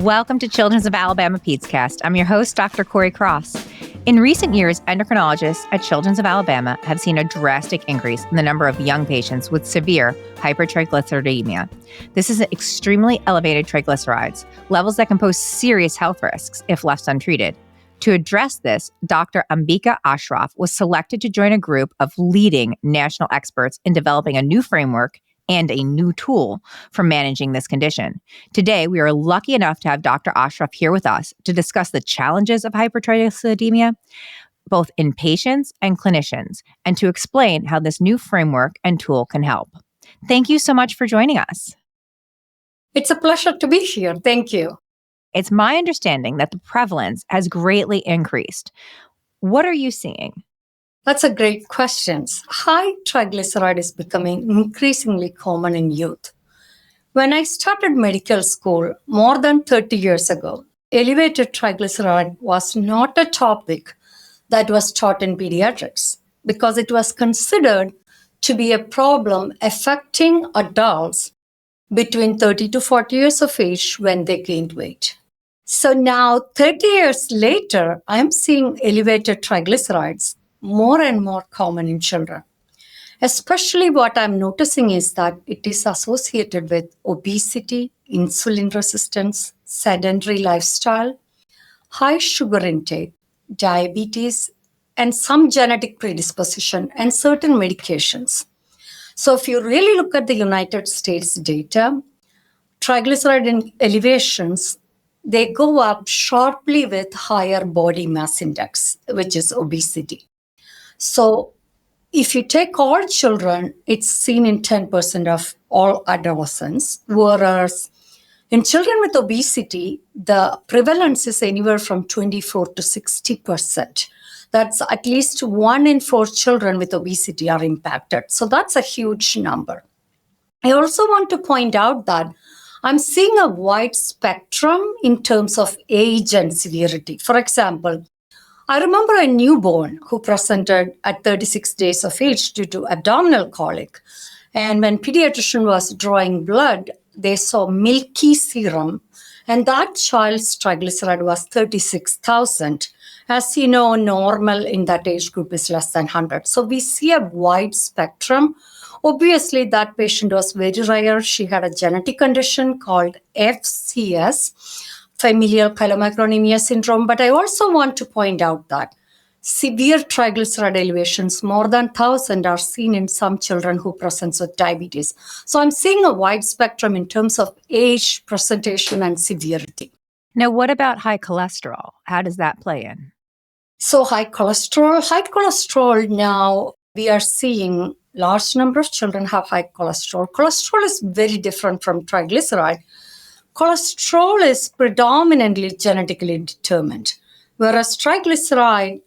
Welcome to Children's of Alabama PedsCast. I'm your host, Dr. Corey Cross. In recent years, endocrinologists at Children's of Alabama have seen a drastic increase in the number of young patients with severe hypertriglyceridemia. This is extremely elevated triglycerides, levels that can pose serious health risks if left untreated. To address this, Dr. Ambika Ashraf was selected to join a group of leading national experts in developing a new framework and a new tool for managing this condition. Today, we are lucky enough to have Dr. Ashraf here with us to discuss the challenges of hypertriglyceridemia, both in patients and clinicians, and to explain how this new framework and tool can help. Thank you so much for joining us. It's a pleasure to be here. Thank you. It's my understanding that the prevalence has greatly increased. What are you seeing? That's a great question. High triglyceride is becoming increasingly common in youth. When I started medical school more than 30 years ago, elevated triglyceride was not a topic that was taught in pediatrics because it was considered to be a problem affecting adults between 30 to 40 years of age when they gained weight. So now, 30 years later, I'm seeing elevated triglycerides more and more common in children. Especially what I'm noticing is that it is associated with obesity, insulin resistance, sedentary lifestyle, high sugar intake, diabetes, and some genetic predisposition and certain medications. So if you really look at the United States data, triglyceride elevations, they go up sharply with higher body mass index, which is obesity. So if you take all children, it's seen in 10% of all adolescents, whereas in children with obesity, the prevalence is anywhere from 24 to 60%. That's at least 1 in 4 children with obesity are impacted. So that's a huge number. I also want to point out that I'm seeing a wide spectrum in terms of age and severity. For example, I remember a newborn who presented at 36 days of age due to abdominal colic. And when pediatrician was drawing blood, they saw milky serum, and that child's triglyceride was 36,000. As you know, normal in that age group is less than 100. So we see a wide spectrum. Obviously, that patient was very rare. She had a genetic condition called FCS, familial chylomicronemia syndrome. But I also want to point out that severe triglyceride elevations, more than 1,000, are seen in some children who present with diabetes. So I'm seeing a wide spectrum in terms of age, presentation, and severity. Now, what about high cholesterol? How does that play in? So high cholesterol now, we are seeing large number of children have high cholesterol. Cholesterol is very different from triglyceride. Cholesterol is predominantly genetically determined, whereas triglyceride,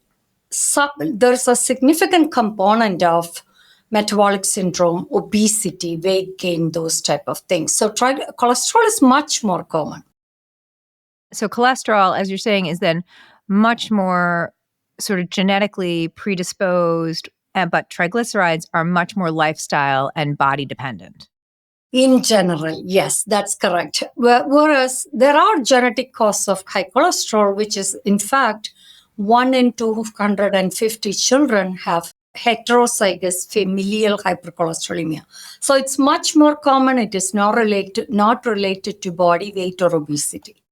there's a significant component of metabolic syndrome, obesity, weight gain, those type of things. So cholesterol is much more common. So cholesterol, as you're saying, is then much more sort of genetically predisposed, but triglycerides are much more lifestyle and body dependent. In general, yes, that's correct. Whereas there are genetic causes of high cholesterol, which is in fact 1 in 250 children have heterozygous familial hypercholesterolemia. So it's much more common. It is not related to body weight or obesity.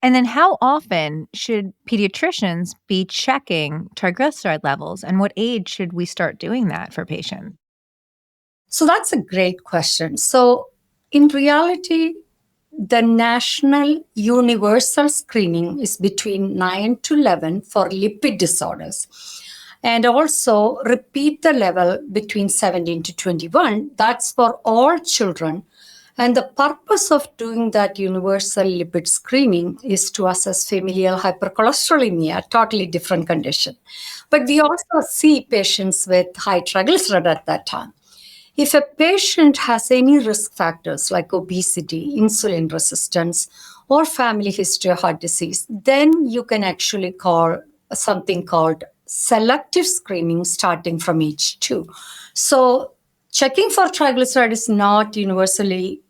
And then how often should pediatricians be checking triglyceride levels, and what age should we start doing that for patients? So that's a great question. So in reality, the national universal screening is between 9 to 11 for lipid disorders. And also repeat the level between 17 to 21. That's for all children. And the purpose of doing that universal lipid screening is to assess familial hypercholesterolemia, a totally different condition. But we also see patients with high triglyceride at that time. If a patient has any risk factors like obesity, insulin resistance, or family history of heart disease, then you can actually call something called selective screening starting from age 2. So checking for triglyceride is not universally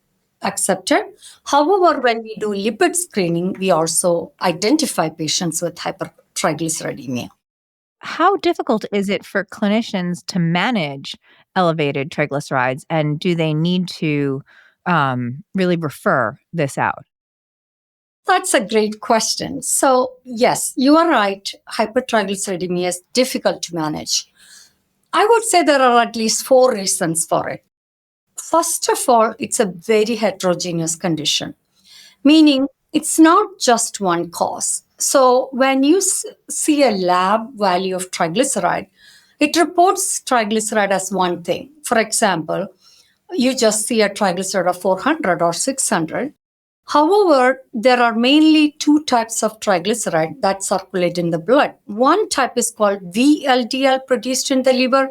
accepted. However, when we do lipid screening, we also identify patients with hypertriglyceridemia. How difficult is it for clinicians to manage elevated triglycerides, and do they need to really refer this out? That's a great question. So, yes, you are right. Hypertriglyceridemia is difficult to manage. I would say there are at least 4 reasons for it. First of all, it's a very heterogeneous condition, meaning it's not just one cause. So, when you see a lab value of triglyceride, it reports triglyceride as one thing. For example, you just see a triglyceride of 400 or 600. However, there are mainly 2 types of triglyceride that circulate in the blood. One type is called VLDL produced in the liver,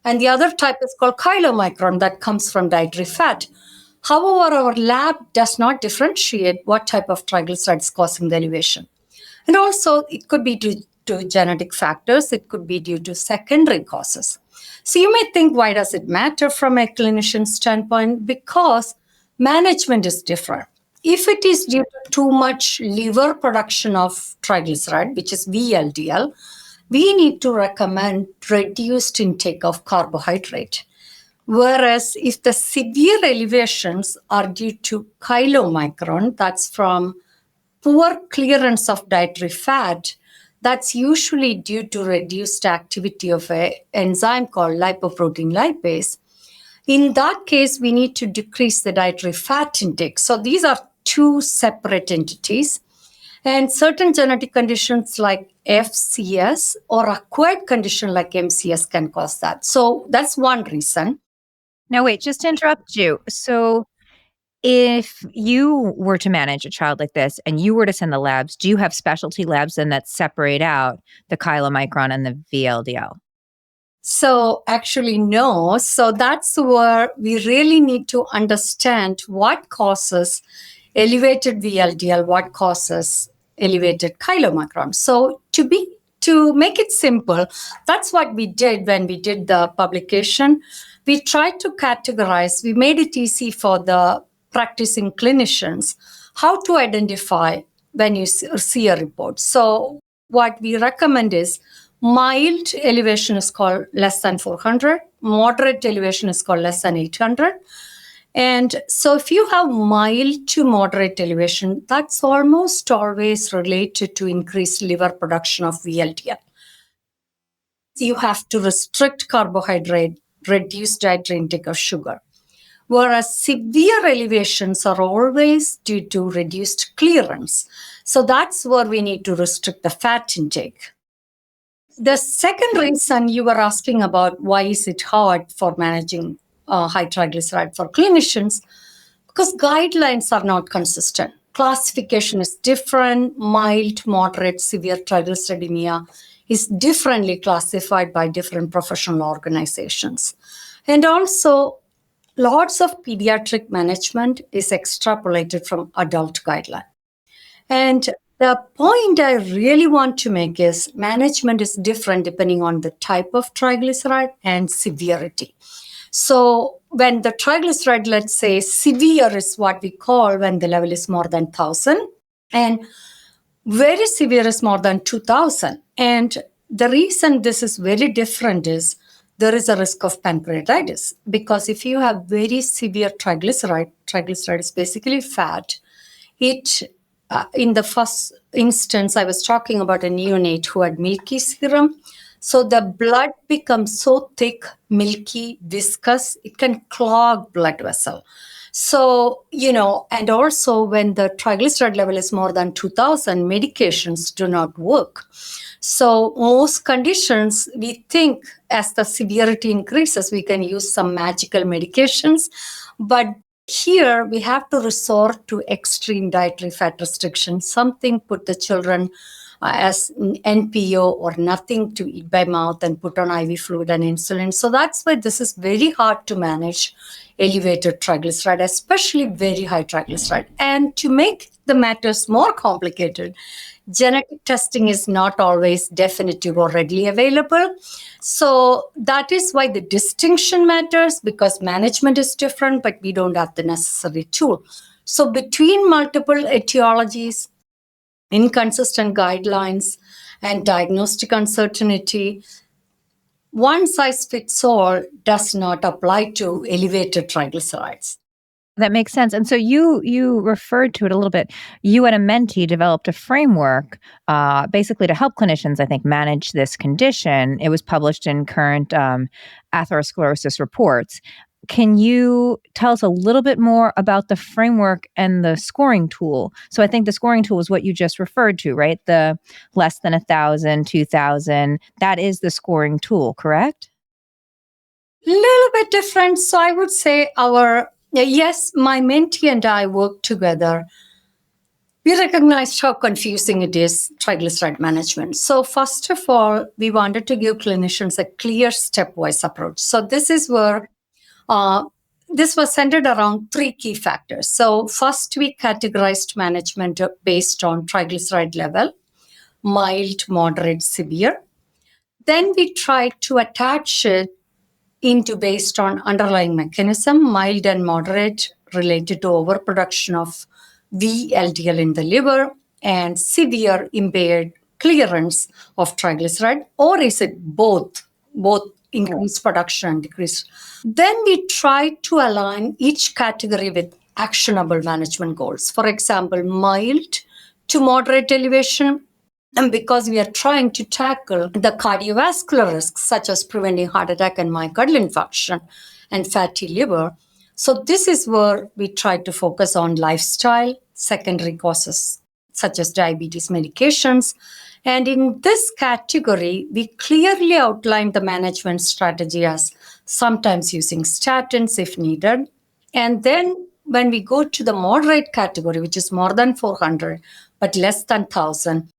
and the other type is called chylomicron that comes from dietary fat. However, our lab does not differentiate what type of triglyceride is causing the elevation. And also, it could be due to genetic factors, it could be due to secondary causes. So you may think, why does it matter from a clinician standpoint? Because management is different. If it is due to too much liver production of triglyceride, which is VLDL, we need to recommend reduced intake of carbohydrate. Whereas if the severe elevations are due to chylomicron, that's from poor clearance of dietary fat, that's usually due to reduced activity of an enzyme called lipoprotein lipase. In that case, we need to decrease the dietary fat intake. So these are 2 separate entities. And certain genetic conditions like FCS or acquired condition like MCS can cause that. So that's one reason. Now, wait, just to interrupt you. So, if you were to manage a child like this and you were to send the labs, do you have specialty labs then that separate out the chylomicron and the VLDL? So actually, no. So that's where we really need to understand what causes elevated VLDL, what causes elevated chylomicron. So to make it simple, that's what we did when we did the publication. We tried to categorize, we made it easy for the practicing clinicians how to identify when you see a report. So what we recommend is mild elevation is called less than 400, moderate elevation is called less than 800. And so if you have mild to moderate elevation, that's almost always related to increased liver production of VLDL. You have to restrict carbohydrate, reduce dietary intake of sugar. Whereas severe elevations are always due to reduced clearance. So that's where we need to restrict the fat intake. The second reason you were asking about why is it hard for managing high triglyceride for clinicians, because guidelines are not consistent. Classification is different. Mild, moderate, severe triglyceridemia is differently classified by different professional organizations. And also, lots of pediatric management is extrapolated from adult guidelines. And the point I really want to make is management is different depending on the type of triglyceride and severity. So when the triglyceride, let's say severe is what we call when the level is more than 1,000, and very severe is more than 2,000. And the reason this is very different is there is a risk of pancreatitis, because if you have very severe triglyceride is basically fat. It in the first instance, I was talking about a neonate who had milky serum. So the blood becomes so thick, milky, viscous, it can clog blood vessel. So, and also when the triglyceride level is more than 2,000, medications do not work. So most conditions, we think as the severity increases, we can use some magical medications. But here we have to resort to extreme dietary fat restriction, something put the children as NPO or nothing to eat by mouth and put on IV fluid and insulin. So that's why this is very hard to manage elevated triglyceride, especially very high triglyceride. And to make the matters more complicated, genetic testing is not always definitive or readily available. So that is why the distinction matters, because management is different, but we don't have the necessary tool. So between multiple etiologies, inconsistent guidelines, and diagnostic uncertainty, one size fits all does not apply to elevated triglycerides. That makes sense. And so you referred to it a little bit. You and a mentee developed a framework, basically to help clinicians, I think, manage this condition. It was published in current atherosclerosis reports. Can you tell us a little bit more about the framework and the scoring tool? So I think the scoring tool is what you just referred to, right? The less than 1,000, 2,000. That is the scoring tool, correct? Little bit different. So I would say yes, my mentee and I work together. We recognized how confusing it is, triglyceride management. So first of all, we wanted to give clinicians a clear stepwise approach. So this is where this was centered around three key factors. So first, we categorized management based on triglyceride level, mild, moderate, severe. Then we tried to attach it into based on underlying mechanism, mild and moderate related to overproduction of VLDL in the liver, and severe impaired clearance of triglyceride, or is it both increased production and decreased? Then we try to align each category with actionable management goals. For example, mild to moderate elevation. And because we are trying to tackle the cardiovascular risks, such as preventing heart attack and myocardial infarction and fatty liver. So this is where we try to focus on lifestyle, secondary causes, such as diabetes medications. And in this category, we clearly outline the management strategy as sometimes using statins if needed. And then when we go to the moderate category, which is more than 400, but less than 1,000,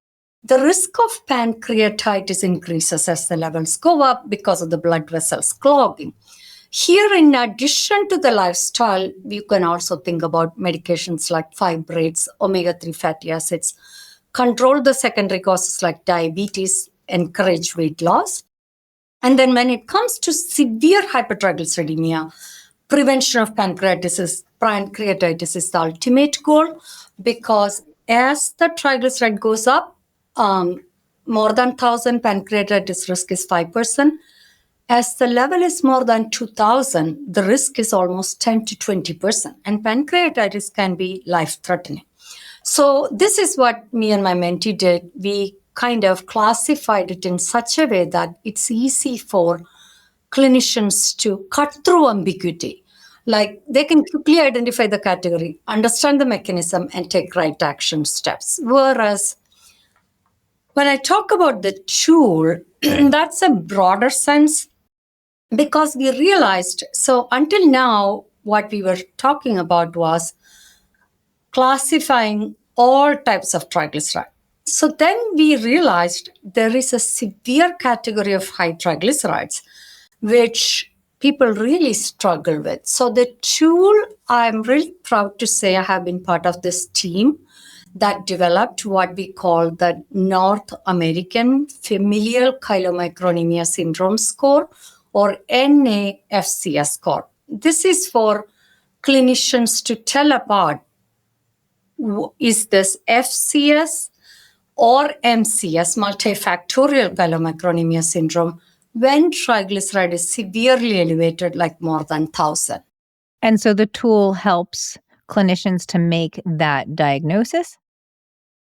the risk of pancreatitis increases as the levels go up because of the blood vessels clogging. Here, in addition to the lifestyle, you can also think about medications like fibrates, omega-3 fatty acids, control the secondary causes like diabetes, encourage weight loss. And then when it comes to severe hypertriglyceridemia, prevention of pancreatitis is the ultimate goal, because as the triglyceride goes up, more than 1,000, pancreatitis risk is 5%. As the level is more than 2,000, the risk is almost 10 to 20%. And pancreatitis can be life-threatening. So this is what me and my mentee did. We kind of classified it in such a way that it's easy for clinicians to cut through ambiguity. Like they can quickly identify the category, understand the mechanism, and take right action steps. Whereas when I talk about the tool, that's a broader sense, because we realized, so until now, what we were talking about was classifying all types of triglyceride. So then we realized there is a severe category of high triglycerides, which people really struggle with. So the tool, I'm really proud to say I have been part of this team that developed what we call the North American Familial Chylomicronemia Syndrome Score, or NAFCS score. This is for clinicians to tell apart, is this FCS or MCS, multifactorial chylomicronemia syndrome, when triglyceride is severely elevated, like more than 1,000. And so the tool helps clinicians to make that diagnosis?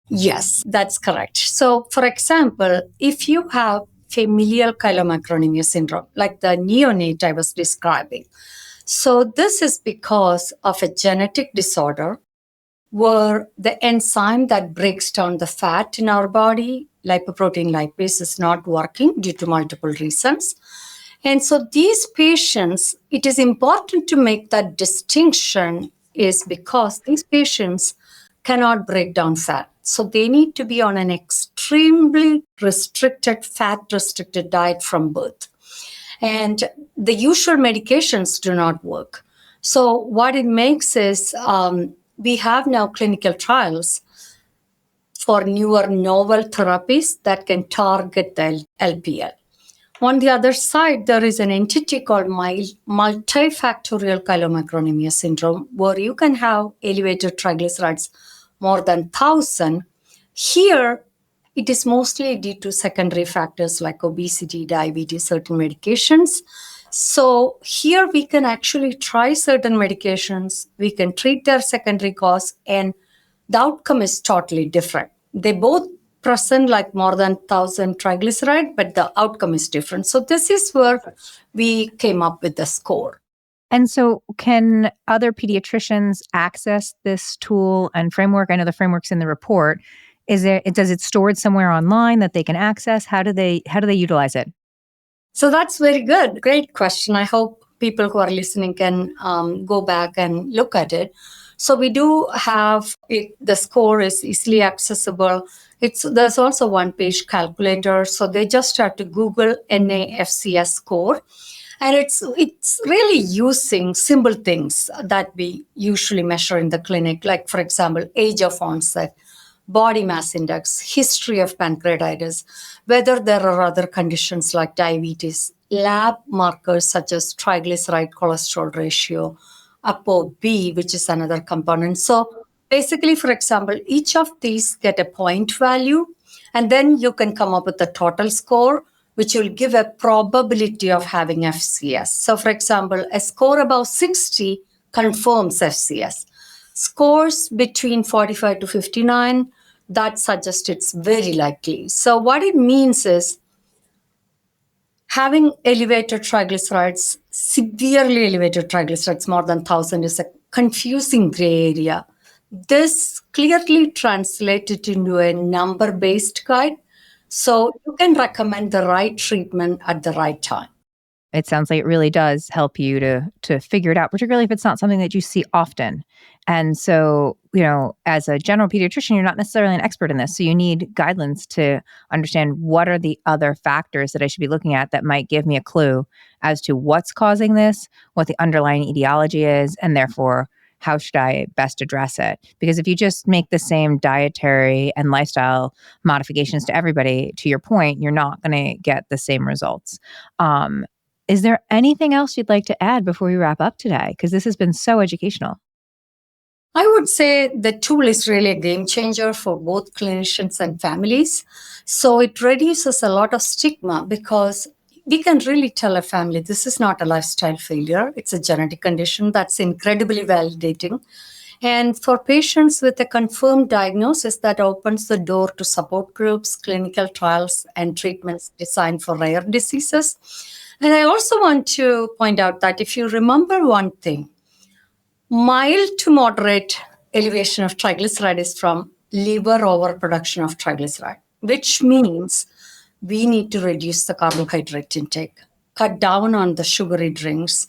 Yes, that's correct. So, for example, if you have familial chylomicronemia syndrome, like the neonate I was describing, so this is because of a genetic disorder where the enzyme that breaks down the fat in our body, lipoprotein lipase, is not working due to multiple reasons. And so these patients, it is important to make that distinction, is because these patients cannot break down fat. So they need to be on an extremely restricted, fat restricted diet from birth. And the usual medications do not work. So what it makes is we have now clinical trials for newer novel therapies that can target the LPL. On the other side, there is an entity called multifactorial chylomicronemia syndrome, where you can have elevated triglycerides more than 1,000. Here, it is mostly due to secondary factors like obesity, diabetes, certain medications. So here we can actually try certain medications, we can treat their secondary cause, and the outcome is totally different. They both present like more than 1,000 triglyceride, but the outcome is different. So this is where we came up with the score. And so can other pediatricians access this tool and framework? I know the framework's in the report. Does it stored somewhere online that they can access? How do they utilize it? So that's very good. Great question. I hope people who are listening can go back and look at it. So we do have it. The score is easily accessible. There's also one-page calculator. So they just have to Google NAFCS score. And it's really using simple things that we usually measure in the clinic, like, for example, age of onset, body mass index, history of pancreatitis, whether there are other conditions like diabetes, lab markers such as triglyceride cholesterol ratio, ApoB, which is another component. So basically, for example, each of these get a point value, and then you can come up with a total score, which will give a probability of having FCS. So for example, a score above 60 confirms FCS. Scores between 45 to 59, that suggests it's very likely. So what it means is having elevated triglycerides, severely elevated triglycerides, more than 1,000 is a confusing gray area. This clearly translated into a number-based guide. So you can recommend the right treatment at the right time. It sounds like it really does help you to figure it out, particularly if it's not something that you see often. And so, as a general pediatrician, you're not necessarily an expert in this. So you need guidelines to understand what are the other factors that I should be looking at that might give me a clue as to what's causing this, what the underlying etiology is, and therefore how should I best address it? Because if you just make the same dietary and lifestyle modifications to everybody, to your point, you're not going to get the same results. Is there anything else you'd like to add before we wrap up today? Because this has been so educational. I would say the tool is really a game changer for both clinicians and families. So it reduces a lot of stigma because we can really tell a family this is not a lifestyle failure. It's a genetic condition. That's incredibly validating. And for patients with a confirmed diagnosis, that opens the door to support groups, clinical trials, and treatments designed for rare diseases. And I also want to point out that if you remember one thing, mild to moderate elevation of triglyceride is from liver overproduction of triglyceride, which means we need to reduce the carbohydrate intake, cut down on the sugary drinks,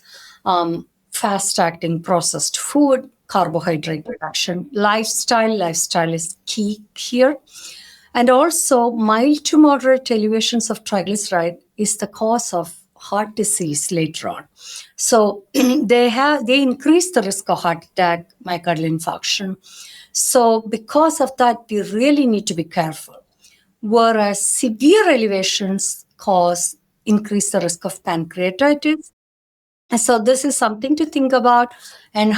fast-acting processed food, carbohydrate reduction, lifestyle is key here. And also, mild to moderate elevations of triglyceride is the cause of heart disease later on. So they increase the risk of heart attack, myocardial infarction. So because of that, we really need to be careful. Whereas severe elevations increase the risk of pancreatitis. And so this is something to think about and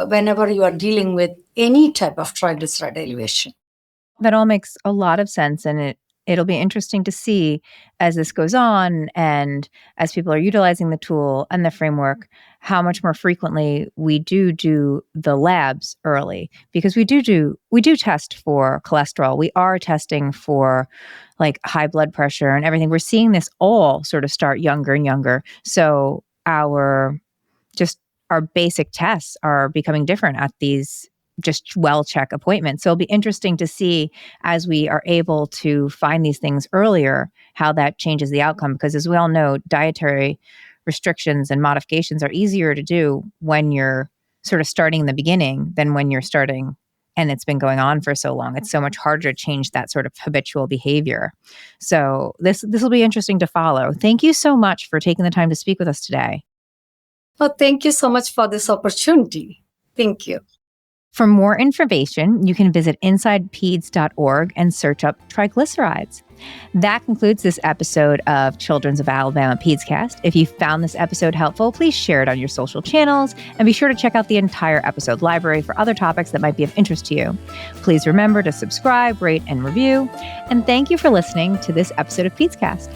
whenever you are dealing with any type of triglyceride elevation. That all makes a lot of sense, and it'll be interesting to see as this goes on and as people are utilizing the tool and the framework, how much more frequently we do the labs early, because we do test for cholesterol. We are testing for like high blood pressure and everything. We're seeing this all sort of start younger and younger. So our basic tests are becoming different at these just well-check appointments. So it'll be interesting to see as we are able to find these things earlier, how that changes the outcome. Because as we all know, dietary restrictions and modifications are easier to do when you're sort of starting in the beginning than when you're starting and it's been going on for so long. It's so much harder to change that sort of habitual behavior. So this will be interesting to follow. Thank you so much for taking the time to speak with us today. Well, thank you so much for this opportunity. Thank you. For more information, you can visit insidepeds.org and search up triglycerides. That concludes this episode of Children's of Alabama PedsCast. If you found this episode helpful, please share it on your social channels and be sure to check out the entire episode library for other topics that might be of interest to you. Please remember to subscribe, rate, and review. And thank you for listening to this episode of PedsCast.